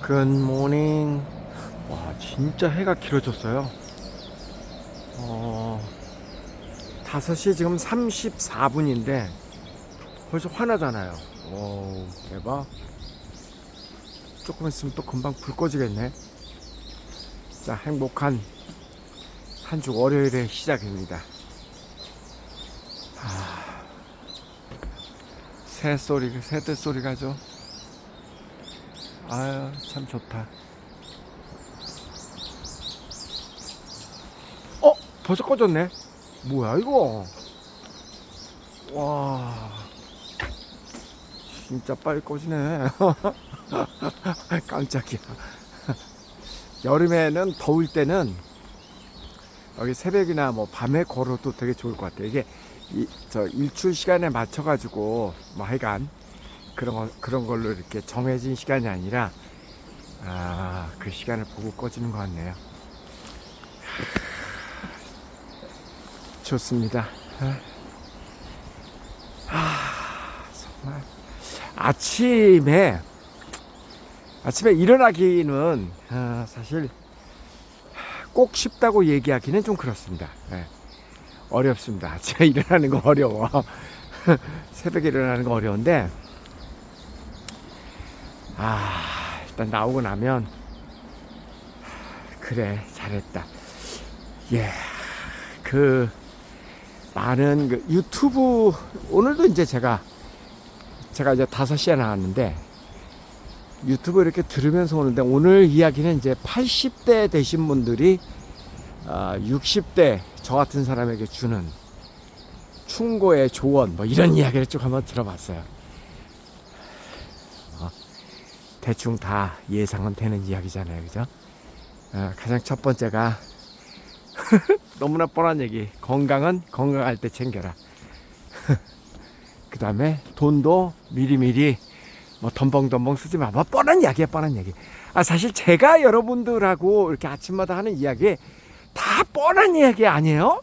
굿모닝. 와, 진짜 해가 길어졌어요. 5시 지금 34분인데 벌써 화나잖아요. 오, 대박. 조금 있으면 또 금방 불 꺼지겠네. 자, 행복한 한 주 월요일의 시작입니다. 새들 소리가죠. 아유, 참 좋다. 벌써 꺼졌네. 뭐야 이거. 와, 진짜 빨리 꺼지네. 깜짝이야. 여름에는 더울 때는 여기 새벽이나 뭐 밤에 걸어도 되게 좋을 것 같아요. 이게 저 일출 시간에 맞춰 가지고 뭐 하여간 그런 걸로 이렇게 정해진 시간이 아니라 그 시간을 보고 꺼지는 것 같네요. 좋습니다. 정말 아침에 일어나기는 사실 꼭 쉽다고 얘기하기는 좀 그렇습니다. 네, 어렵습니다. 아침에 일어나는 거 어려워. 새벽에 일어나는 거 어려운데 일단 나오고 나면 그래 잘했다. 예, 많은 유튜브 오늘도 이제 제가 이제 5시에 나왔는데 유튜브 이렇게 들으면서 오는데 오늘 이야기는 이제 80대 되신 분들이 60대 저 같은 사람에게 주는 충고의 조언 뭐 이런 이야기를 쭉 한번 들어봤어요. 대충 다 예상은 되는 이야기잖아요, 그죠? 가장 첫 번째가 너무나 뻔한 얘기. 건강은 건강할 때 챙겨라. 그 다음에 돈도 미리미리 뭐 덤벙덤벙 쓰지 마. 뭐 뻔한 이야기야, 뻔한 얘기. 사실 제가 여러분들하고 이렇게 아침마다 하는 이야기 다 뻔한 이야기 아니에요?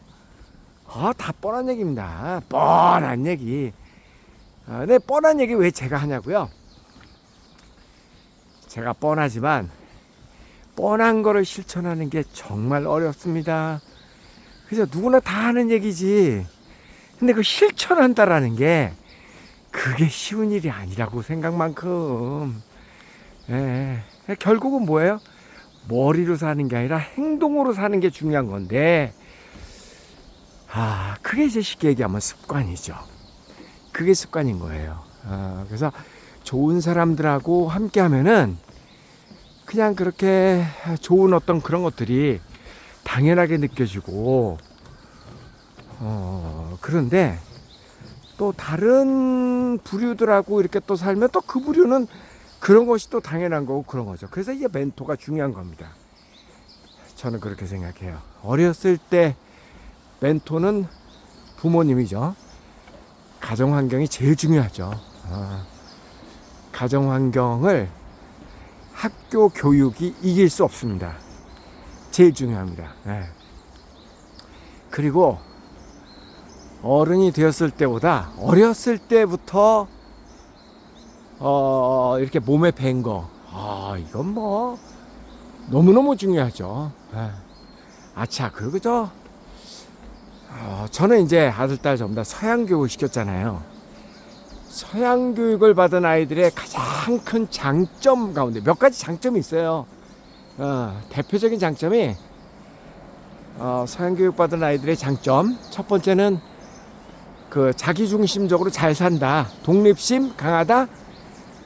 다 뻔한 얘기입니다. 뻔한 얘기. 근데 뻔한 얘기 왜 제가 하냐고요? 제가 뻔하지만 뻔한 거를 실천하는 게 정말 어렵습니다. 그죠? 누구나 다 하는 얘기지. 근데 그 실천한다라는 게 그게 쉬운 일이 아니라고 생각만큼. 예. 결국은 뭐예요? 머리로 사는 게 아니라 행동으로 사는 게 중요한 건데, 그게 이제 쉽게 얘기하면 습관이죠. 그게 습관인 거예요. 그래서 좋은 사람들하고 함께 하면은 그냥 그렇게 좋은 어떤 그런 것들이 당연하게 느껴지고, 그런데 또 다른 부류들하고 이렇게 또 살면 또 그 부류는 그런 것이 또 당연한 거고 그런 거죠. 그래서 이게 멘토가 중요한 겁니다. 저는 그렇게 생각해요. 어렸을 때 멘토는 부모님이죠. 가정 환경이 제일 중요하죠. 가정 환경을 학교 교육이 이길 수 없습니다. 제일 중요합니다. 네. 그리고 어른이 되었을 때보다 어렸을 때부터 이렇게 몸에 밴 거, 이건 뭐 너무너무 중요하죠. 그리고 저는 이제 아들 딸 전부 다 서양 교육을 시켰잖아요. 서양 교육을 받은 아이들의 가장 큰 장점 가운데 몇 가지 장점이 있어요. 대표적인 장점이 서양 교육 받은 아이들의 장점, 첫 번째는 그 자기중심적으로 잘 산다, 독립심 강하다,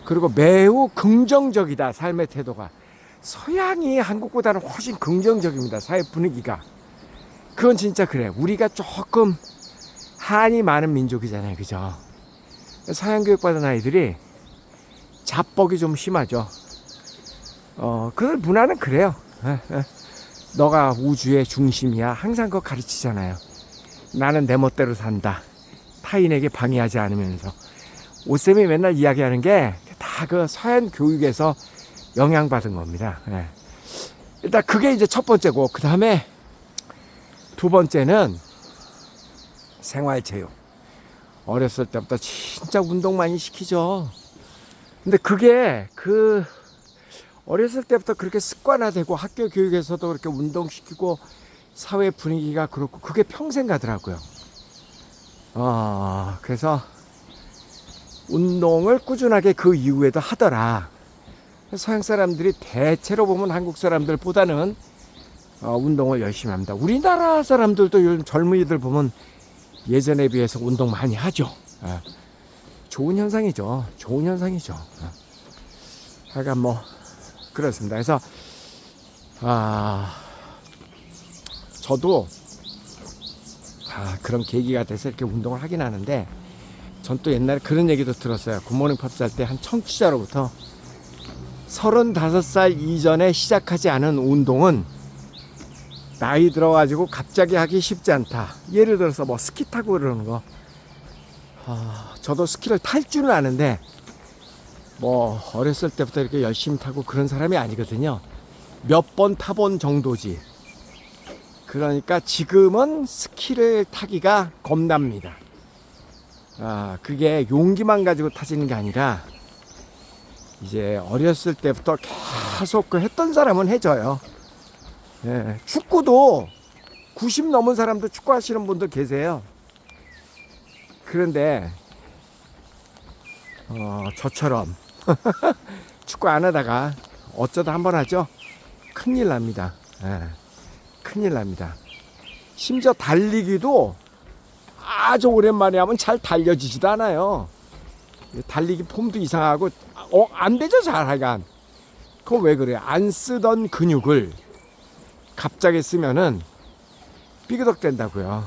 그리고 매우 긍정적이다. 삶의 태도가 서양이 한국보다는 훨씬 긍정적입니다. 사회 분위기가. 그건 진짜 그래. 우리가 조금 한이 많은 민족이잖아요, 그죠? 서양 교육 받은 아이들이 자뻑이 좀 심하죠. 그 문화는 그래요. 너가 우주의 중심이야. 항상 그거 가르치잖아요. 나는 내 멋대로 산다. 타인에게 방해하지 않으면서. 오쌤이 맨날 이야기하는 게 다 그 서양 교육에서 영향받은 겁니다. 일단 그게 이제 첫 번째고, 그 다음에 두 번째는 생활체육. 어렸을 때부터 진짜 운동 많이 시키죠. 근데 그게 어렸을 때부터 그렇게 습관화되고 학교 교육에서도 그렇게 운동시키고 사회 분위기가 그렇고 그게 평생 가더라고요. 그래서 운동을 꾸준하게 그 이후에도 하더라. 서양 사람들이 대체로 보면 한국 사람들보다는 운동을 열심히 합니다. 우리나라 사람들도 요즘 젊은이들 보면 예전에 비해서 운동 많이 하죠. 좋은 현상이죠. 좋은 현상이죠. 하여간 뭐 그렇습니다. 그래서 저도 그런 계기가 돼서 이렇게 운동을 하긴 하는데, 전 또 옛날에 그런 얘기도 들었어요. 굿모닝 팝스 할 때 한 청취자로부터 35살 이전에 시작하지 않은 운동은 나이 들어가지고 갑자기 하기 쉽지 않다. 예를 들어서 뭐 스키 타고 그러는 거. 저도 스키를 탈 줄은 아는데 뭐 어렸을 때부터 이렇게 열심히 타고 그런 사람이 아니거든요. 몇 번 타본 정도지. 그러니까 지금은 스키를 타기가 겁납니다. 그게 용기만 가지고 타지는 게 아니라 이제 어렸을 때부터 계속 그 했던 사람은 해져요. 예, 축구도 90 넘은 사람도 축구 하시는 분들 계세요. 그런데 저처럼 축구 안 하다가 어쩌다 한번 하죠. 큰일 납니다. 예, 큰일 납니다. 심지어 달리기도 아주 오랜만에 하면 잘 달려지지도 않아요. 달리기 폼도 이상하고 안 되죠. 잘 하여간. 그건 왜 그래요? 안 쓰던 근육을 갑자기 쓰면은 삐그덕 된다고요.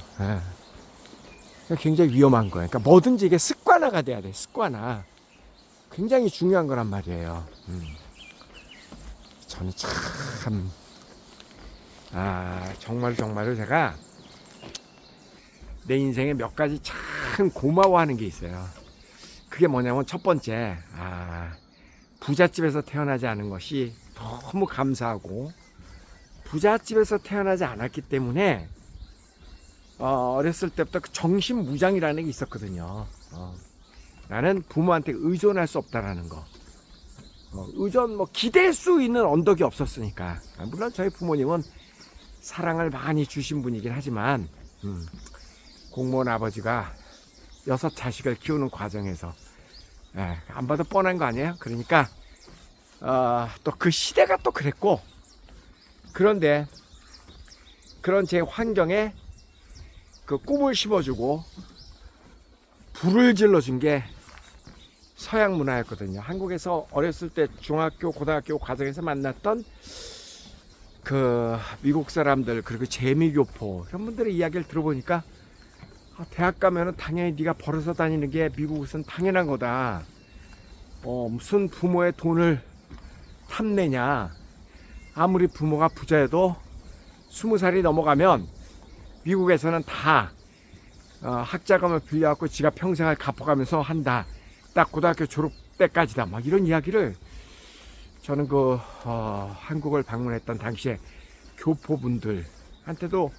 굉장히 위험한 거예요. 그러니까 뭐든지 이게 습관화가 돼야 돼. 습관화. 굉장히 중요한 거란 말이에요. 저는 참 정말로 제가 내 인생에 몇 가지 참 고마워하는 게 있어요. 그게 뭐냐면 첫 번째, 부잣집에서 태어나지 않은 것이 너무 감사하고, 부잣집에서 태어나지 않았기 때문에 어렸을 때부터 그 정신무장이라는 게 있었거든요. 나는 부모한테 의존할 수 없다라는 거. 기댈 수 있는 언덕이 없었으니까. 물론 저희 부모님은 사랑을 많이 주신 분이긴 하지만 공무원 아버지가 6 자식을 키우는 과정에서 안 봐도 뻔한 거 아니에요? 그러니까 또 그 시대가 또 그랬고, 그런데 그런 제 환경에 그 꿈을 심어주고 불을 질러준 게 서양 문화였거든요. 한국에서 어렸을 때 중학교, 고등학교 과정에서 만났던 그 미국 사람들, 그리고 재미교포 이런 분들의 이야기를 들어보니까 대학 가면은 당연히 네가 벌어서 다니는 게 미국에서는 당연한 거다. 무슨 부모의 돈을 탐내냐. 아무리 부모가 부자여도 20살이 넘어가면 미국에서는 다 학자금을 빌려갖고 지가 평생을 갚아가면서 한다. 딱 고등학교 졸업 때까지다. 막 이런 이야기를 저는 한국을 방문했던 당시에 교포분들한테도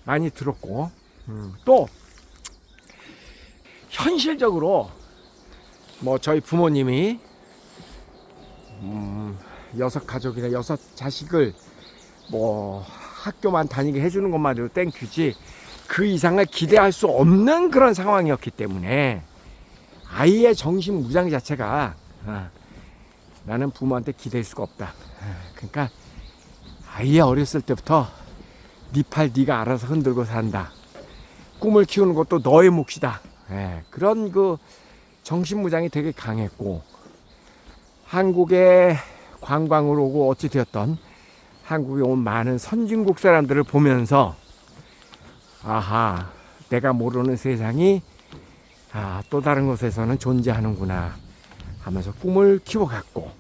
많이 들었고, 또 현실적으로 뭐 저희 부모님이 6 가족이나 6 자식을 뭐 학교만 다니게 해주는 것만으로 땡큐지 그 이상을 기대할 수 없는 그런 상황이었기 때문에 아이의 정신무장 자체가 나는 부모한테 기댈 수가 없다. 그러니까 아이의 어렸을 때부터 네 팔 네가 알아서 흔들고 산다. 꿈을 키우는 것도 너의 몫이다. 그런 그 정신무장이 되게 강했고, 한국에 관광을 오고 어찌 되었던 한국에 온 많은 선진국 사람들을 보면서 내가 모르는 세상이 또 다른 곳에서는 존재하는구나 하면서 꿈을 키워갔고,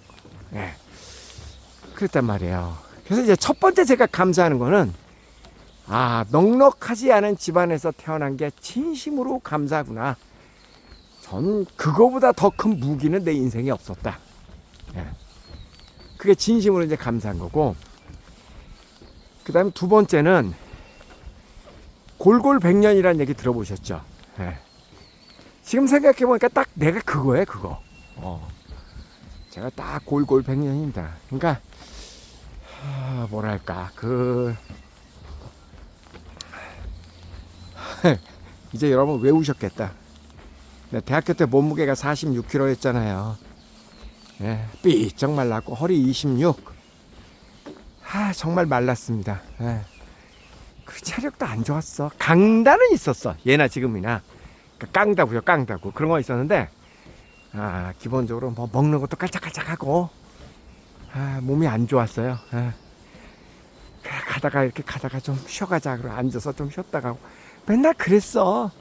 그랬단 말이에요. 그래서 이제 첫 번째 제가 감사하는 거는 넉넉하지 않은 집안에서 태어난 게 진심으로 감사하구나. 전 그거보다 더 큰 무기는 내 인생에 없었다. 그게 진심으로 이제 감사한 거고, 그 다음에 두 번째는 골골백년이라는 얘기 들어보셨죠? 지금 생각해보니까 딱 내가 그거예요, 그거. 제가 딱 골골 100년입니다. 그러니까 뭐랄까 이제 여러분 외우셨겠다. 네, 대학교 때 몸무게가 46kg였잖아요. 예, 삐쩍 말랐고 허리 26. 정말 말랐습니다. 예. 그 체력도 안 좋았어. 강단은 있었어. 예나 지금이나. 그러니까 깡다구요, 깡다구. 그런 거 있었는데, 기본적으로 뭐 먹는 것도 깔짝깔짝하고, 몸이 안 좋았어요. 이렇게 가다가 좀 쉬어가자. 그러고 앉아서 좀 쉬었다가 맨날 그랬어.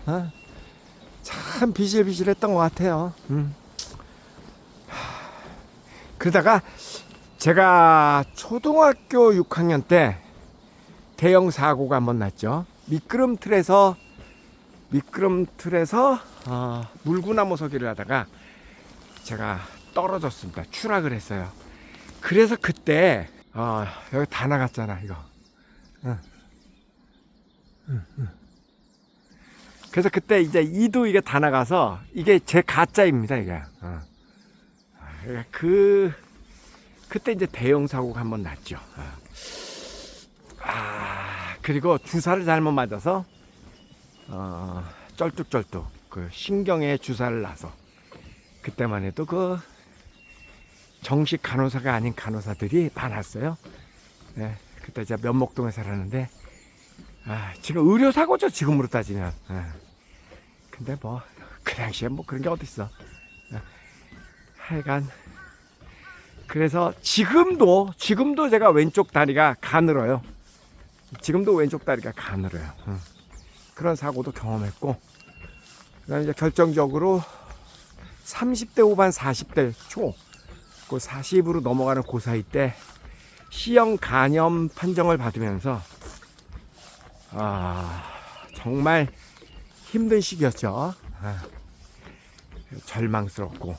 참 비실비실했던 것 같아요. 그러다가 제가 초등학교 6학년 때 대형 사고가 한번 났죠. 미끄럼틀에서 물구나무 서기를 하다가 제가 떨어졌습니다. 추락을 했어요. 그래서 그때 여기 다 나갔잖아 이거. 그래서 그때 이제 이도 이게 다 나가서 이게 제 가짜입니다 이게. 그때 이제 대형 사고가 한번 났죠. 그리고 주사를 잘못 맞아서 쩔뚝쩔뚝 그 신경에 주사를 놔서 그때만 해도 그 정식 간호사가 아닌 간호사들이 많았어요. 네, 그때 제가 면목동에 살았는데 지금 의료사고죠 지금으로 따지면. 근데 뭐 그 당시에 뭐 그런 게 어딨어. 하여간 그래서 지금도 제가 왼쪽 다리가 가늘어요. 지금도 왼쪽 다리가 가늘어요. 그런 사고도 경험했고, 그다음에 이제 결정적으로 30대 후반 40대 초, 그 40으로 넘어가는 그 사이 때 C형 간염 판정을 받으면서 정말 힘든 시기였죠. 절망스럽고.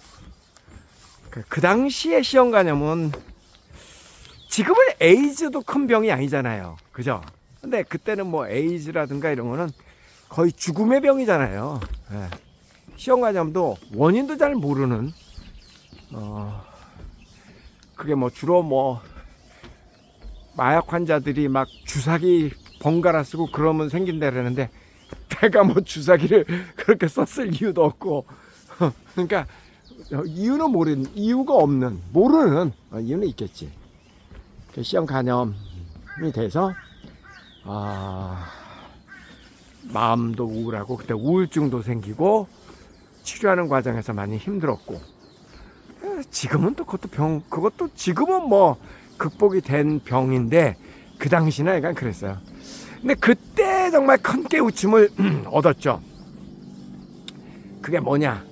그 당시에 C형 간염은 지금은 에이즈도 큰 병이 아니잖아요. 그죠? 근데 그때는 뭐 에이즈라든가 이런 거는 거의 죽음의 병이잖아요. C형 간염도 원인도 잘 모르는, 그게 뭐 주로 뭐 마약 환자들이 막 주사기 번갈아 쓰고 그러면 생긴다 그러는데 내가 뭐 주사기를 그렇게 썼을 이유도 없고 그러니까 이유는 모르는, 이유가 없는, 모르는 이유는 있겠지. C형 간염이 돼서 마음도 우울하고 그때 우울증도 생기고 치료하는 과정에서 많이 힘들었고, 지금은 또 그것도 지금은 뭐 극복이 된 병인데 그 당시는 약간 그랬어요. 근데 그때 정말 큰 깨우침을 얻었죠. 그게 뭐냐?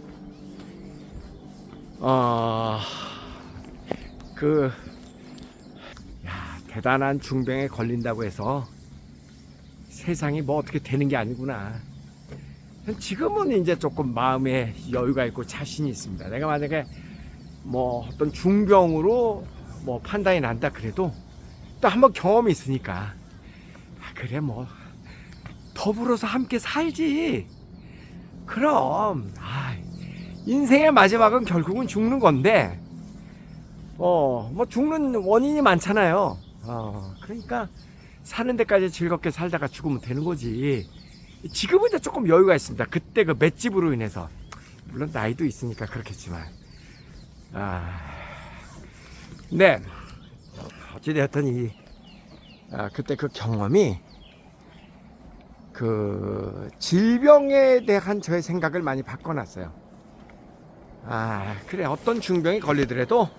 대단한 중병에 걸린다고 해서 세상이 뭐 어떻게 되는 게 아니구나. 지금은 이제 조금 마음에 여유가 있고 자신이 있습니다. 내가 만약에 뭐 어떤 중병으로 뭐 판단이 난다 그래도 또 한번 경험이 있으니까 그래 뭐 더불어서 함께 살지. 그럼 인생의 마지막은 결국은 죽는 건데 뭐 죽는 원인이 많잖아요. 그러니까 사는 데까지 즐겁게 살다가 죽으면 되는 거지. 지금은 이제 조금 여유가 있습니다. 그때 그 맷집으로 인해서, 물론 나이도 있으니까 그렇겠지만, 근데 어찌되었든 그때 그 경험이 그 질병에 대한 저의 생각을 많이 바꿔놨어요. 그래, 어떤 중병이 걸리더라도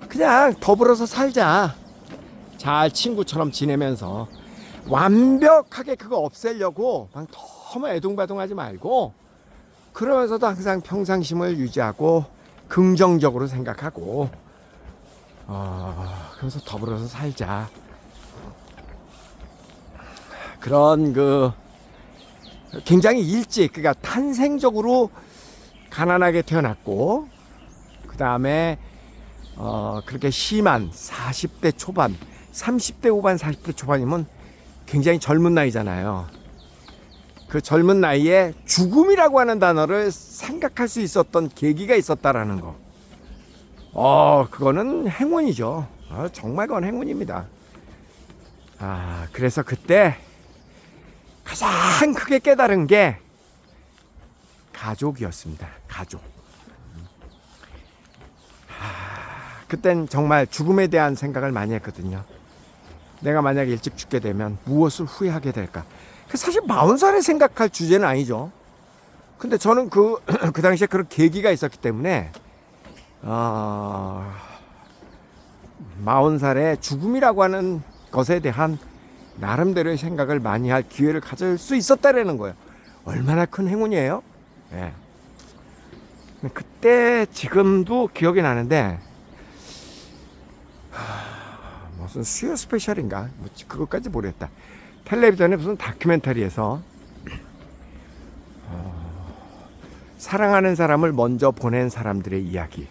그냥 더불어서 살자. 잘 친구처럼 지내면서 완벽하게 그거 없애려고 막 너무 애둥바둥하지 말고, 그러면서도 항상 평상심을 유지하고 긍정적으로 생각하고 그래서 더불어서 살자. 그런 굉장히 일찍, 그러니까 탄생적으로 가난하게 태어났고, 그 다음에 그렇게 심한 40대 초반, 30대 후반 40대 초반이면 굉장히 젊은 나이잖아요. 그 젊은 나이에 죽음이라고 하는 단어를 생각할 수 있었던 계기가 있었다라는 거. 그거는 행운이죠. 정말 그건 행운입니다. 그래서 그때 가장 크게 깨달은 게 가족이었습니다. 가족. 그땐 정말 죽음에 대한 생각을 많이 했거든요. 내가 만약에 일찍 죽게 되면 무엇을 후회하게 될까? 사실 40살에 생각할 주제는 아니죠. 근데 저는 그 당시에 그런 계기가 있었기 때문에 40살에 죽음이라고 하는 것에 대한 나름대로의 생각을 많이 할 기회를 가질 수 있었다라는 거예요. 얼마나 큰 행운이에요. 예. 그때 지금도 기억이 나는데 무슨 수요 스페셜인가 그것까지 모르겠다. 텔레비전에 무슨 다큐멘터리에서 사랑하는 사람을 먼저 보낸 사람들의 이야기,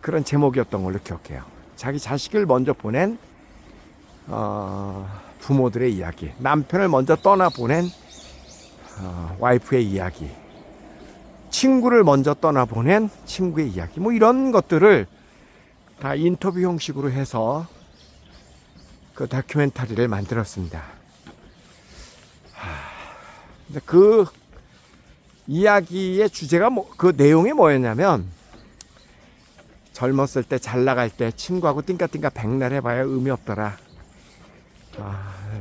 그런 제목이었던 걸로 기억해요. 자기 자식을 먼저 보낸 부모들의 이야기, 남편을 먼저 떠나 보낸 와이프의 이야기, 친구를 먼저 떠나 보낸 친구의 이야기, 뭐 이런 것들을 다 인터뷰 형식으로 해서 그 다큐멘터리를 만들었습니다. 근데 그 이야기의 주제가 그 내용이 뭐였냐면, 젊었을 때 잘 나갈 때 친구하고 띵까띵까 백날 해봐야 의미 없더라.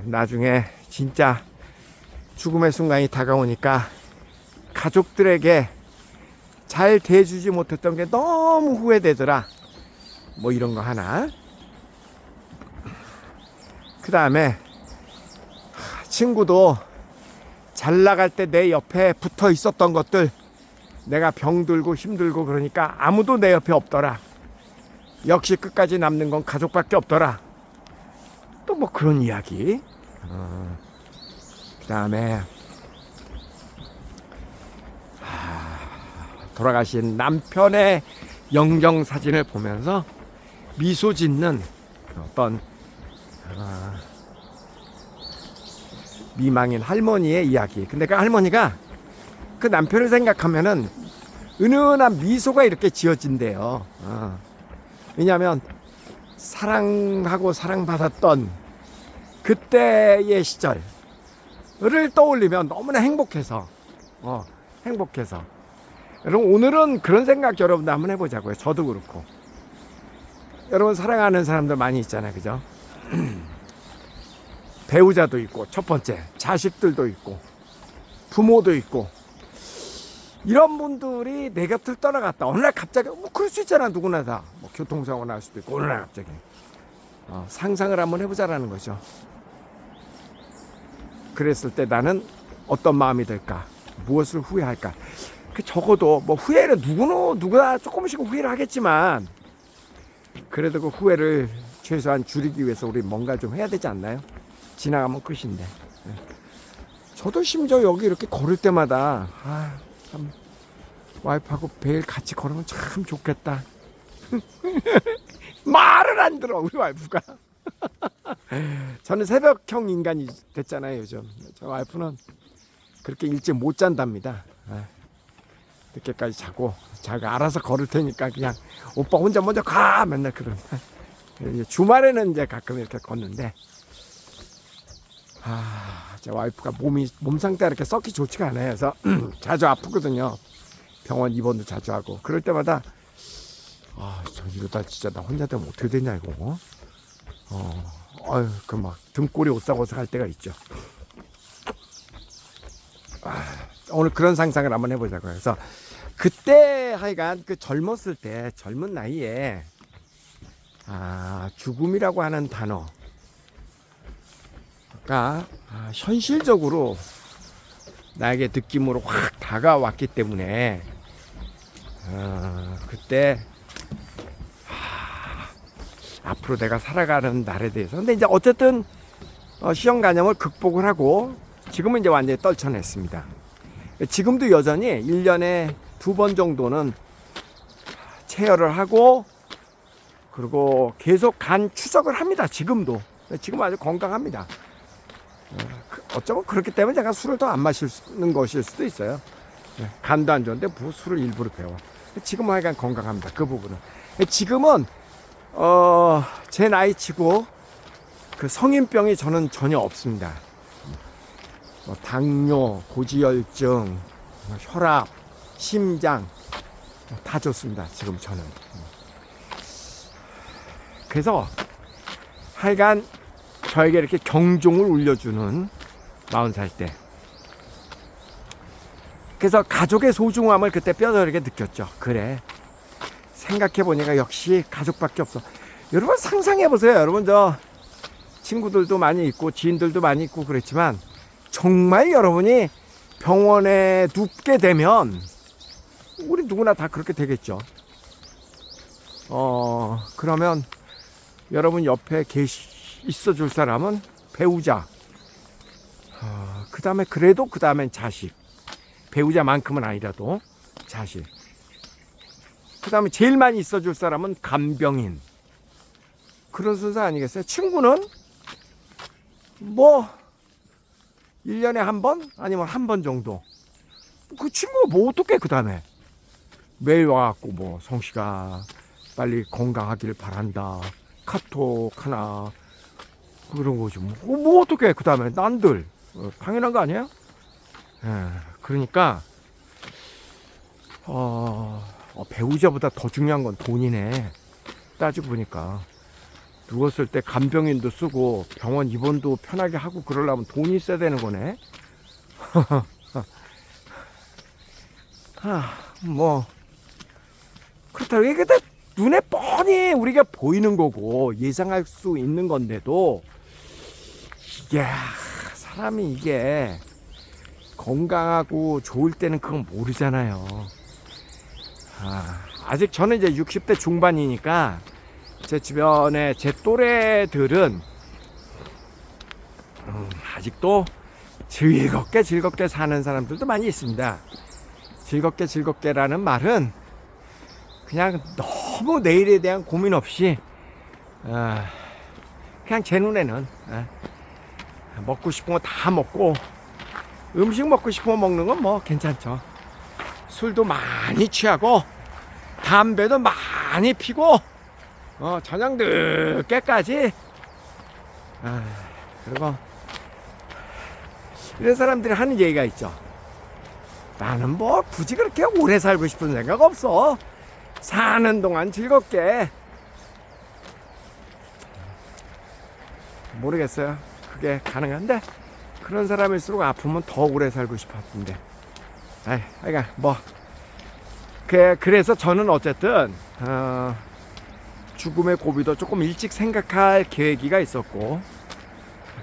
나중에 진짜 죽음의 순간이 다가오니까 가족들에게 잘 대해주지 못했던 게 너무 후회되더라. 뭐 이런 거 하나. 그 다음에 친구도 잘 나갈 때 내 옆에 붙어 있었던 것들, 내가 병들고 힘들고 그러니까 아무도 내 옆에 없더라. 역시 끝까지 남는 건 가족밖에 없더라. 또 뭐 그런 이야기. 그 다음에 돌아가신 남편의 영정사진을 보면서 미소 짓는 어떤 미망인 할머니의 이야기. 근데 그 할머니가 그 남편을 생각하면은 은은한 미소가 이렇게 지어진대요. 왜냐하면 사랑하고 사랑받았던 그때의 시절을 떠올리면 너무나 행복해서 여러분, 오늘은 그런 생각 여러분도 한번 해보자고요. 저도 그렇고. 여러분, 사랑하는 사람들 많이 있잖아요, 그죠? 배우자도 있고, 첫 번째 자식들도 있고, 부모도 있고, 이런 분들이 내 곁을 떠나갔다. 어느 날 갑자기, 뭐 그럴 수 있잖아, 누구나 다. 뭐 교통사고 날 수도 있고, 어느 날 갑자기. 상상을 한번 해보자라는 거죠. 그랬을 때 나는 어떤 마음이 들까? 무엇을 후회할까? 적어도 뭐 후회를 누구나 조금씩은 후회를 하겠지만, 그래도 그 후회를 최소한 줄이기 위해서 우리 뭔가 좀 해야 되지 않나요? 지나가면 끝인데. 저도 심지어 여기 이렇게 걸을 때마다 참 와이프하고 매일 같이 걸으면 참 좋겠다. 말을 안 들어 우리 와이프가. 저는 새벽형 인간이 됐잖아요 요즘. 저 와이프는 그렇게 일찍 못 잔답니다. 늦게까지 자고 자기가 알아서 걸을 테니까 그냥 오빠 혼자 먼저 가 맨날 그런. 주말에는 이제 가끔 이렇게 걷는데 제 와이프가 몸 상태가 이렇게 썩히 좋지가 않아요. 그래서 자주 아프거든요. 병원 입원도 자주 하고. 그럴 때마다 저 이러다 진짜 나 혼자 되면 어떻게 되냐 이거. 그 막 등골이 오싹오싹 할 때가 있죠. 오늘 그런 상상을 한번 해보자고요. 그래서 그때 하여간 그 젊었을 때 젊은 나이에 죽음이라고 하는 단어가 현실적으로 나에게 느낌으로 확 다가왔기 때문에 그때 앞으로 내가 살아가는 날에 대해서. 근데 이제 어쨌든 시험 간염을 극복을 하고 지금은 이제 완전히 떨쳐냈습니다. 지금도 여전히 1년에 2번 정도는 체열을 하고 그리고 계속 간 추적을 합니다. 지금 아주 건강합니다. 어쩌고 그렇기 때문에 제가 술을 더 안 마시는 것일 수도 있어요. 간도 안 좋은데 뭐 술을 일부러 배워. 지금은 하여간 건강합니다. 그 부분은. 지금은 제 나이치고 그 성인병이 저는 전혀 없습니다. 뭐 당뇨, 고지혈증, 혈압, 심장 다 좋습니다. 지금 저는. 그래서 하여간 저에게 이렇게 경종을 울려주는 40살 때. 그래서 가족의 소중함을 그때 뼈저리게 느꼈죠. 그래, 생각해보니까 역시 가족밖에 없어. 여러분 상상해보세요. 여러분 저 친구들도 많이 있고 지인들도 많이 있고 그랬지만 정말 여러분이 병원에 눕게 되면 우리 누구나 다 그렇게 되겠죠. 그러면 여러분 옆에 있어줄 사람은 배우자, 그 다음에 그래도 그 다음엔 자식, 배우자만큼은 아니라도 자식, 그 다음에 제일 많이 있어줄 사람은 간병인, 그런 순서 아니겠어요? 친구는 뭐 1년에 한 번 아니면 한 번 정도. 그 친구가 뭐 어떡해. 그 다음에 매일 와갖고 뭐 성씨가 빨리 건강하길 바란다 카톡 하나 그런 거죠. 뭐 어떡해. 그 다음에 난들 당연한 거 아니에요? 그러니까 배우자보다 더 중요한 건 돈이네. 따지고 보니까 누웠을 때 간병인도 쓰고 병원 입원도 편하게 하고 그러려면 돈이 있어야 되는 거네. 뭐 그렇다고 이게 눈에 뻔히 우리가 보이는 거고 예상할 수 있는 건데도 이게 사람이 이게 건강하고 좋을 때는 그건 모르잖아요. 아직 저는 이제 60대 중반이니까 제 주변에 제 또래들은 아직도 즐겁게 사는 사람들도 많이 있습니다. 즐겁게라는 말은 그냥 너무 내일에 대한 고민 없이 그냥 제 눈에는 먹고 싶은 거 다 먹고 음식 먹고 싶은 거 먹는 건 뭐 괜찮죠. 술도 많이 취하고 담배도 많이 피고 저녁 늦게까지 그리고 이런 사람들이 하는 얘기가 있죠. 나는 뭐 굳이 그렇게 오래 살고 싶은 생각 없어. 사는 동안 즐겁게. 모르겠어요. 그게 가능한데 그런 사람일수록 아프면 더 오래 살고 싶었는데. 그러니까 뭐 그래서 저는 어쨌든 죽음의 고비도 조금 일찍 생각할 계획이가 있었고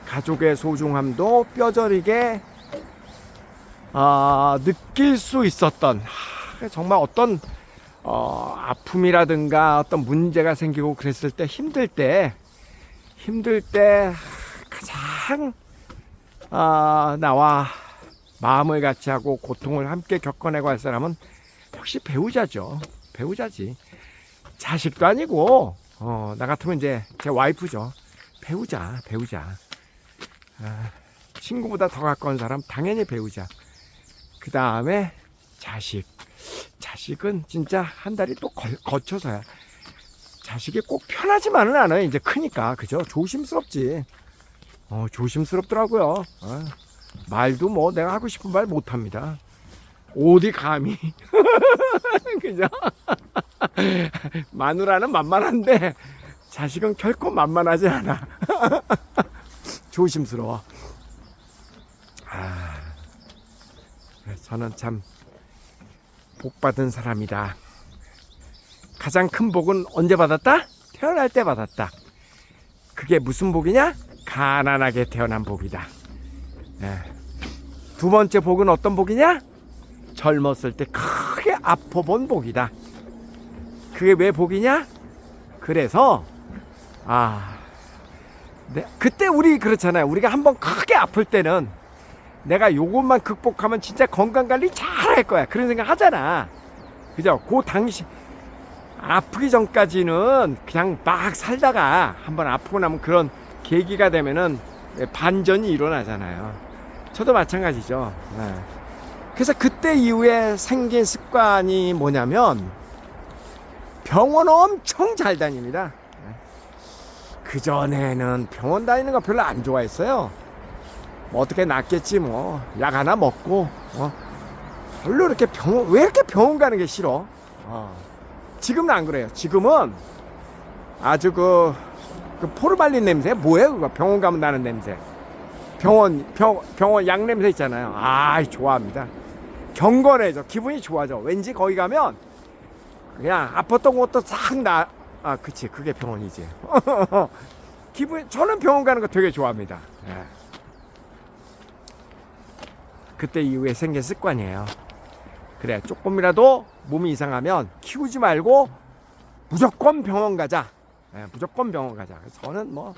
가족의 소중함도 뼈저리게 느낄 수 있었던 정말 어떤 아픔이라든가 어떤 문제가 생기고 그랬을 때 힘들 때 가장 나와 마음을 같이 하고 고통을 함께 겪어내고 할 사람은 역시 배우자죠. 배우자지. 자식도 아니고 나 같으면 이제 제 와이프죠. 배우자. 친구보다 더 가까운 사람 당연히 배우자. 그 다음에 자식은 진짜 한 달이 또 거쳐서야. 자식이 꼭 편하지만은 않아요. 이제 크니까. 그죠? 조심스럽지. 조심스럽더라고요. 말도 뭐 내가 하고 싶은 말 못합니다. 어디 감히. 그죠? 마누라는 만만한데 자식은 결코 만만하지 않아. 조심스러워. 저는 참 복받은 사람이다. 가장 큰 복은 언제 받았다? 태어날 때 받았다. 그게 무슨 복이냐? 가난하게 태어난 복이다. 두 번째 복은 어떤 복이냐? 젊었을 때 크게 아파본 복이다. 그게 왜 복이냐? 그래서 그때 우리 그렇잖아요. 우리가 한번 크게 아플 때는 내가 요것만 극복하면 진짜 건강관리 잘할 거야. 그런 생각 하잖아. 그죠? 그 당시 아프기 전까지는 그냥 막 살다가 한번 아프고 나면 그런 계기가 되면은 반전이 일어나잖아요. 저도 마찬가지죠. 그래서 그때 이후에 생긴 습관이 뭐냐면 병원 엄청 잘 다닙니다. 그전에는 병원 다니는 거 별로 안 좋아했어요. 뭐 어떻게 낫겠지 뭐 약 하나 먹고 별로 이렇게 병원, 왜 이렇게 병원 가는 게 싫어? 지금은 안 그래요. 지금은 아주 그 포르말린 냄새 뭐예요 그거? 병원 가면 나는 냄새. 병원 약 냄새 있잖아요. 좋아합니다. 경건해져. 기분이 좋아져. 왠지 거기 가면 그냥 아팠던 것도 싹 그치, 그게 병원이지. 저는 병원 가는 거 되게 좋아합니다. 예. 그때 이후에 생긴 습관이에요. 그래, 조금이라도 몸이 이상하면 키우지 말고 무조건 병원 가자. 예, 무조건 병원 가자. 그래서 저는 뭐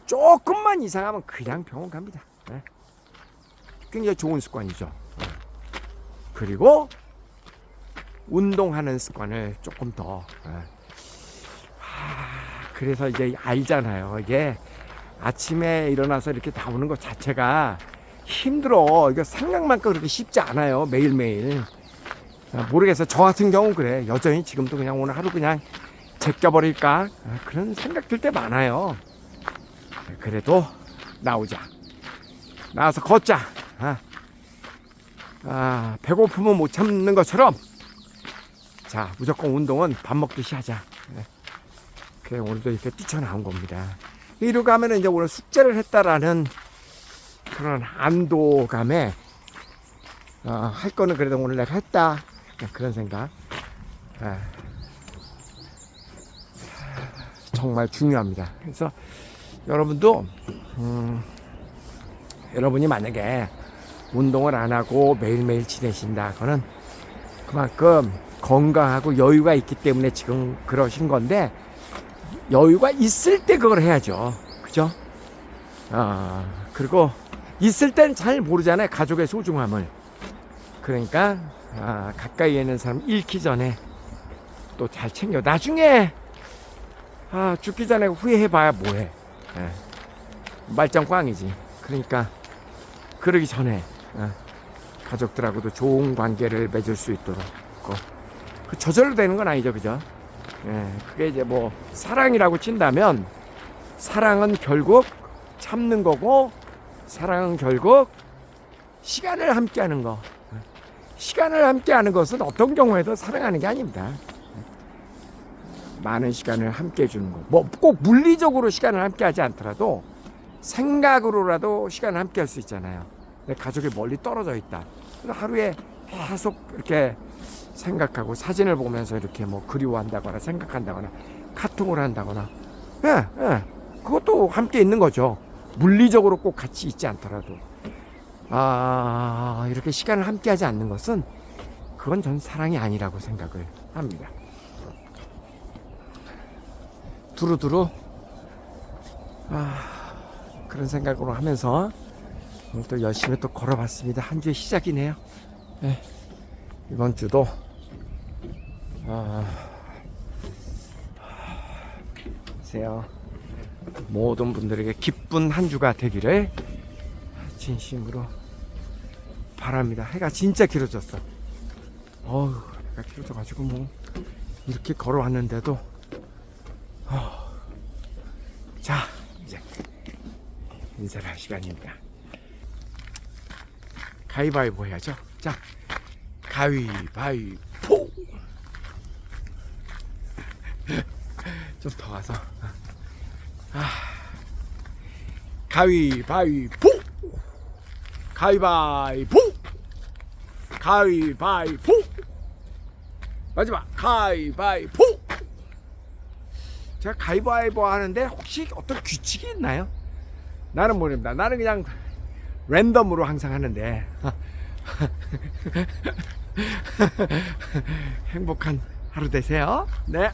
조금만 이상하면 그냥 병원 갑니다. 예. 굉장히 좋은 습관이죠. 예. 그리고 운동하는 습관을 조금 더. 예. 그래서 이제 알잖아요. 이게 아침에 일어나서 이렇게 나오는 것 자체가 힘들어. 이거 생각만큼 그렇게 쉽지 않아요. 매일매일. 모르겠어요. 저 같은 경우는 그래. 여전히 지금도 그냥 오늘 하루 그냥 제껴버릴까? 그런 생각 들 때 많아요. 그래도 나오자. 나와서 걷자. 배고프면 못 참는 것처럼 자, 무조건 운동은 밥 먹듯이 하자. 그래, 오늘도 이렇게 뛰쳐나온 겁니다. 이러고 하면 이제 오늘 숙제를 했다라는 그런 안도감에 할 거는 그래도 오늘 내가 했다. 그런 생각. 정말 중요합니다. 그래서 여러분도 여러분이 만약에 운동을 안 하고 매일매일 지내신다. 그거는 그만큼 건강하고 여유가 있기 때문에 지금 그러신 건데 여유가 있을 때 그걸 해야죠. 그죠? 그리고 있을 땐 잘 모르잖아요. 가족의 소중함을. 그러니까 가까이에 있는 사람 잃기 전에 또 잘 챙겨. 나중에 죽기 전에 후회해봐야 뭐해. 말짱 꽝이지. 그러니까 그러기 전에 가족들하고도 좋은 관계를 맺을 수 있도록 저절로 되는 건 아니죠. 그죠? 그게 이제 뭐 사랑이라고 친다면 사랑은 결국 참는 거고 사랑은 결국 시간을 함께 하는 거. 시간을 함께 하는 것은 어떤 경우에도 사랑하는 게 아닙니다. 많은 시간을 함께 해주는 거. 뭐 꼭 물리적으로 시간을 함께 하지 않더라도 생각으로라도 시간을 함께 할 수 있잖아요. 내 가족이 멀리 떨어져 있다. 하루에 계속 이렇게 생각하고 사진을 보면서 이렇게 뭐 그리워한다거나 생각한다거나 카톡을 한다거나 그것도 함께 있는 거죠. 물리적으로 꼭 같이 있지 않더라도 이렇게 시간을 함께 하지 않는 것은 그건 전 사랑이 아니라고 생각을 합니다. 두루두루 그런 생각으로 하면서 오늘 또 열심히 또 걸어봤습니다. 한 주의 시작이네요. 이번 주도 보세요. 모든 분들에게 기쁜 한 주가 되기를 진심으로 바랍니다. 해가 진짜 길어졌어. 해가 길어져가지고 뭐 이렇게 걸어왔는데도 자, 이제 인사를 할 시간입니다. 가위바위보 해야죠. 자, 가위바위보. 좀 더 가서 가위바위보. 가위바위보. 가위바위보. 마지막 가위바위보. 제가 가위바위보 하는데 혹시 어떤 규칙이 있나요? 나는 모릅니다. 나는 그냥 랜덤으로 항상 하는데 행복한 하루 되세요. 네.